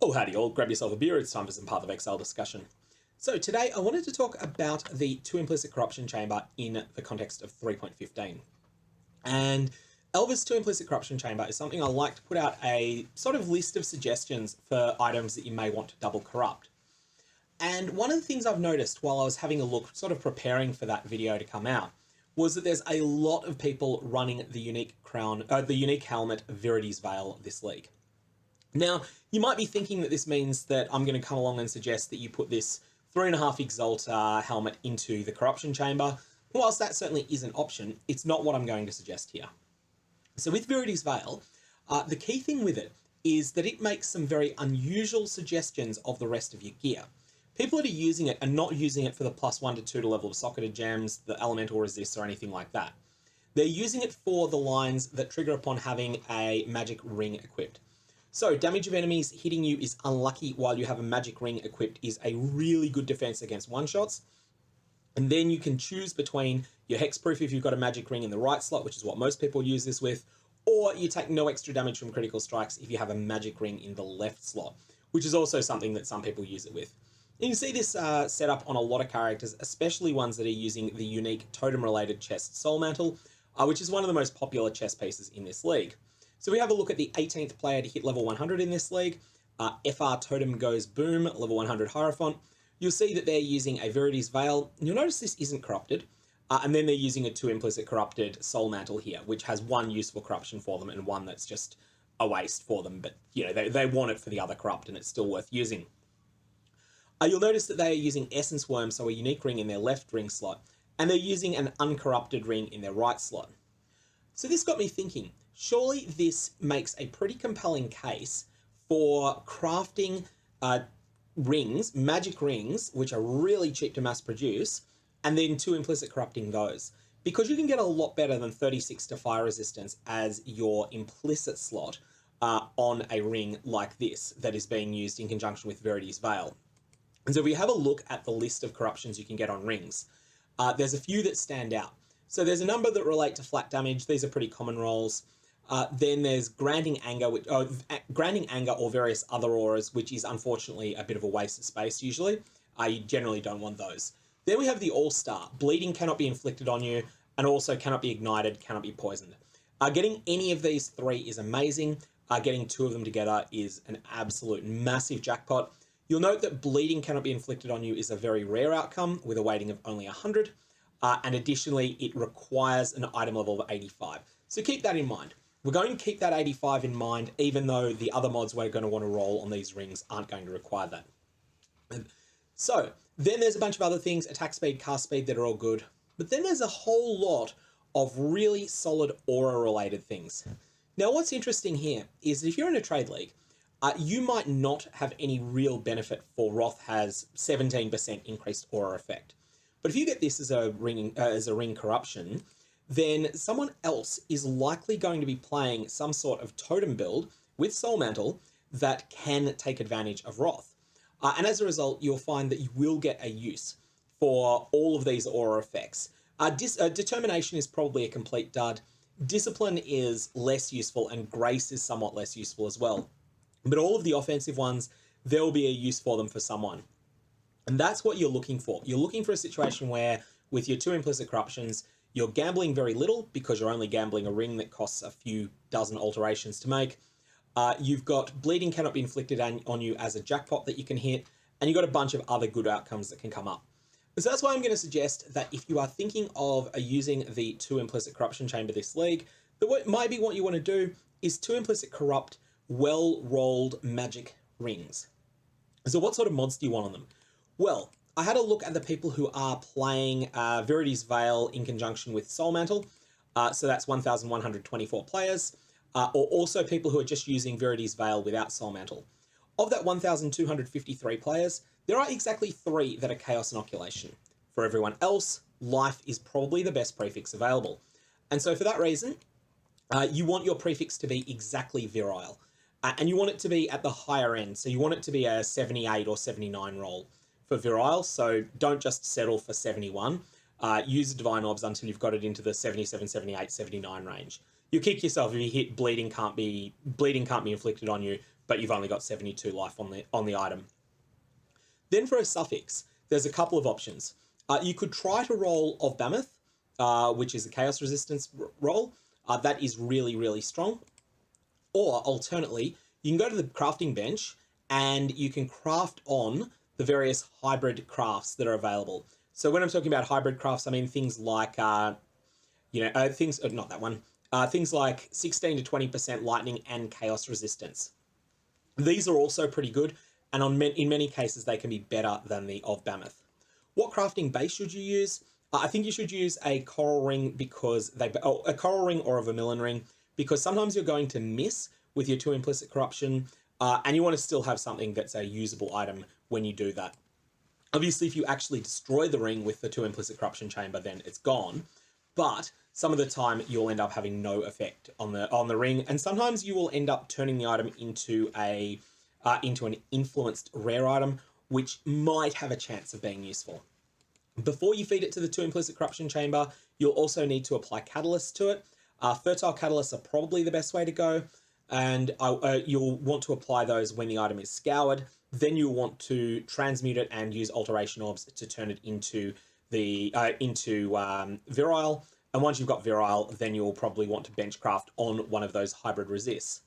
Oh, howdy all, grab yourself a beer, it's time for some Path of Exile discussion. So today I wanted to talk about the 2 implicit corruption chamber in the context of 3.15. And Alva's 2 implicit corruption chamber is something I like to put out a sort of list of suggestions for items that you may want to double corrupt. And one of the things I've noticed while I was having a look, sort of preparing for that video to come out, was that there's a lot of people running the unique helmet Viridi's Veil this league. Now, you might be thinking that this means that I'm going to come along and suggest that you put this 3.5 Exalt helmet into the corruption chamber. Whilst that certainly is an option, it's not what I'm going to suggest here. So with Viridi's Veil, the key thing with it is that it makes some very unusual suggestions of the rest of your gear. People that are using it are not using it for the +1 to 2 to level of socketed gems, the elemental resists, or anything like that. They're using it for the lines that trigger upon having a magic ring equipped. So damage of enemies hitting you is unlucky while you have a magic ring equipped is a really good defense against one-shots. And then you can choose between your hexproof if you've got a magic ring in the right slot, which is what most people use this with, or you take no extra damage from critical strikes if you have a magic ring in the left slot, which is also something that some people use it with. And you see this set up on a lot of characters, especially ones that are using the unique totem-related chest Soul Mantle, which is one of the most popular chest pieces in this league. So we have a look at the 18th player to hit level 100 in this league. FR Totem goes boom, level 100 Hierophant. You'll see that they're using a Viridi's Veil. You'll notice this isn't corrupted. And then they're using a 2 implicit corrupted Soul Mantle here, which has 1 useful corruption for them and 1 that's just a waste for them. But, you know, they want it for the other corrupt and it's still worth using. You'll notice that they are using Essence Worm, so a unique ring in their left ring slot, and they're using an uncorrupted ring in their right slot. So this got me thinking, surely this makes a pretty compelling case for crafting rings, magic rings, which are really cheap to mass produce, and then 2 implicit corrupting those. Because you can get a lot better than 36 to fire resistance as your implicit slot on a ring like this that is being used in conjunction with Viridi's Veil. And so if we have a look at the list of corruptions you can get on rings, there's a few that stand out. So there's a number that relate to flat damage. These are pretty common rolls. Then there's Granting Anger, Granting Anger or various other auras, which is unfortunately a bit of a waste of space usually. You generally don't want those. Then we have the All-Star. Bleeding cannot be inflicted on you, and also cannot be ignited, cannot be poisoned. Getting any of these 3 is amazing. Getting 2 of them together is an absolute massive jackpot. You'll note that bleeding cannot be inflicted on you is a very rare outcome with a weighting of only 100. And additionally, it requires an item level of 85. So keep that in mind. We're going to keep that 85 in mind, even though the other mods we're going to want to roll on these rings aren't going to require that. So then there's a bunch of other things, attack speed, cast speed, that are all good. But then there's a whole lot of really solid aura related things. Now, what's interesting here is if you're in a trade league, you might not have any real benefit for Wrath has 17% increased aura effect. But if you get this as a ring corruption, then someone else is likely going to be playing some sort of totem build with Soul Mantle that can take advantage of Wrath. And as a result, you'll find that you will get a use for all of these aura effects. Determination is probably a complete dud. Discipline is less useful, and Grace is somewhat less useful as well. But all of the offensive ones, there will be a use for them for someone. And that's what you're looking for. You're looking for a situation where, with your 2 implicit corruptions, you're gambling very little because you're only gambling a ring that costs a few dozen alterations to make. You've got bleeding cannot be inflicted on you as a jackpot that you can hit, and you've got a bunch of other good outcomes that can come up. And so that's why I'm going to suggest that if you are thinking of using the 2 implicit corruption chamber this league, that maybe what you want to do is 2 implicit corrupt well-rolled magic rings. So what sort of mods do you want on them? Well, I had a look at the people who are playing Viridi's Veil in conjunction with Soul Mantle. So that's 1,124 players, or also people who are just using Viridi's Veil without Soul Mantle. Of that 1,253 players, there are exactly 3 that are Chaos Inoculation. For everyone else, Life is probably the best prefix available. And so for that reason, you want your prefix to be exactly Virile. And you want it to be at the higher end. So you want it to be a 78 or 79 roll for Virile. So don't just settle for 71. Use Divine Orbs until you've got it into the 77, 78, 79 range. You kick yourself if you hit bleeding can't be inflicted on you but you've only got 72 life on the item. Then for a suffix, there's a couple of options. You could try to roll of Mammoth, which is a chaos resistance roll. That is really, really strong. Or alternately, you can go to the crafting bench and you can craft on the various hybrid crafts that are available. So when I'm talking about hybrid crafts, I mean things like, not that one, things like 16 to 20% lightning and chaos resistance. These are also pretty good, and in many cases they can be better than the of Mammoth. What crafting base should you use? I think you should use a coral ring because a coral ring or a vermilion ring, because sometimes you're going to miss with your 2 implicit corruption, and you want to still have something that's a usable item when you do that. Obviously, if you actually destroy the ring with the 2 implicit corruption chamber, then it's gone. But some of the time you'll end up having no effect on the ring, and sometimes you will end up turning the item into an influenced rare item, which might have a chance of being useful. Before you feed it to the 2 implicit corruption chamber, you'll also need to apply catalysts to it. Fertile catalysts are probably the best way to go, and you'll want to apply those when the item is scoured. Then you'll want to transmute it and use alteration orbs to turn it into Virile. And once you've got Virile, then you'll probably want to benchcraft on one of those hybrid resists.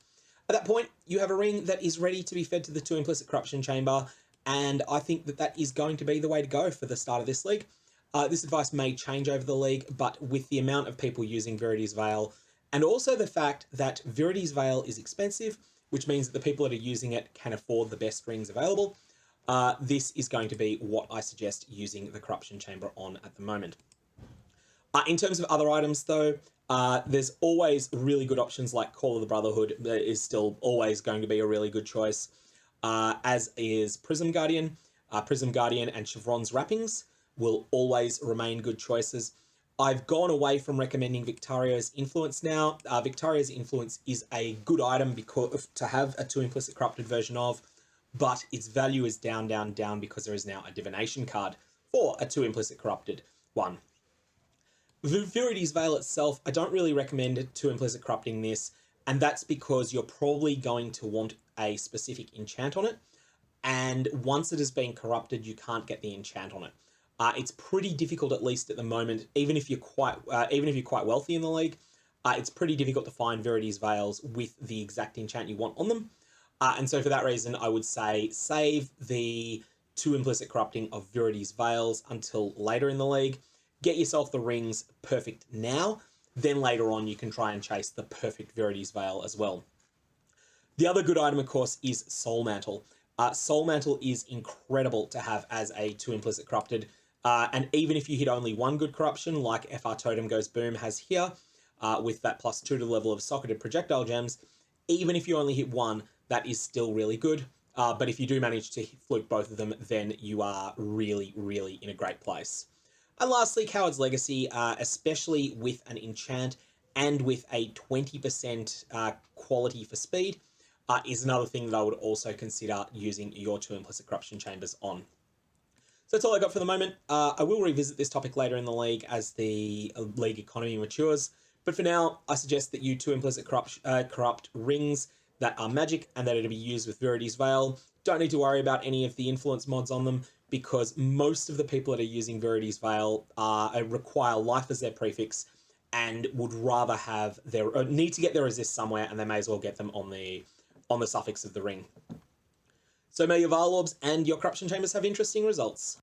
At that point, you have a ring that is ready to be fed to the 2 implicit corruption chamber, and I think that is going to be the way to go for the start of this league. This advice may change over the league, but with the amount of people using Viridi's Veil, and also the fact that Viridi's Veil is expensive, which means that the people that are using it can afford the best rings available, this is going to be what I suggest using the Corruption Chamber on at the moment. In terms of other items, though, there's always really good options like Call of the Brotherhood. That is still always going to be a really good choice, as is Prism Guardian. Prism Guardian and Chevron's Wrappings will always remain good choices. I've gone away from recommending Victario's Influence now. Victario's Influence is a good item to have a 2 implicit corrupted version of, but its value is down because there is now a divination card for a 2 implicit corrupted one. Viridi's Veil itself, I don't really recommend 2 implicit corrupting this, and that's because you're probably going to want a specific enchant on it, and once it has been corrupted, you can't get the enchant on it. It's pretty difficult, at least at the moment, even if you're quite wealthy in the league. It's pretty difficult to find Viridi's Veils with the exact enchant you want on them. And so for that reason, I would say save the 2 implicit corrupting of Viridi's Veils until later in the league. Get yourself the rings perfect now. Then later on, you can try and chase the perfect Viridi's Veil as well. The other good item, of course, is Soul Mantle. Soul Mantle is incredible to have as a 2 implicit corrupted. And even if you hit only one good corruption, like FR Totem Goes Boom has here, with that +2 to the level of socketed projectile gems, even if you only hit one, that is still really good. But if you do manage to fluke both of them, then you are really, really in a great place. And lastly, Coward's Legacy, especially with an enchant and with a 20% quality for speed, is another thing that I would also consider using your 2 implicit corruption chambers on. So that's all I got for the moment. I will revisit this topic later in the league as the league economy matures. But for now, I suggest that you 2 implicit corrupt rings that are magic and that are to be used with Viridi's Veil. Don't need to worry about any of the influence mods on them, because most of the people that are using Viridi's Veil require life as their prefix and would rather have need to get their resist somewhere, and they may as well get them on the suffix of the ring. So may your Divine Orbs and your Corruption Chambers have interesting results.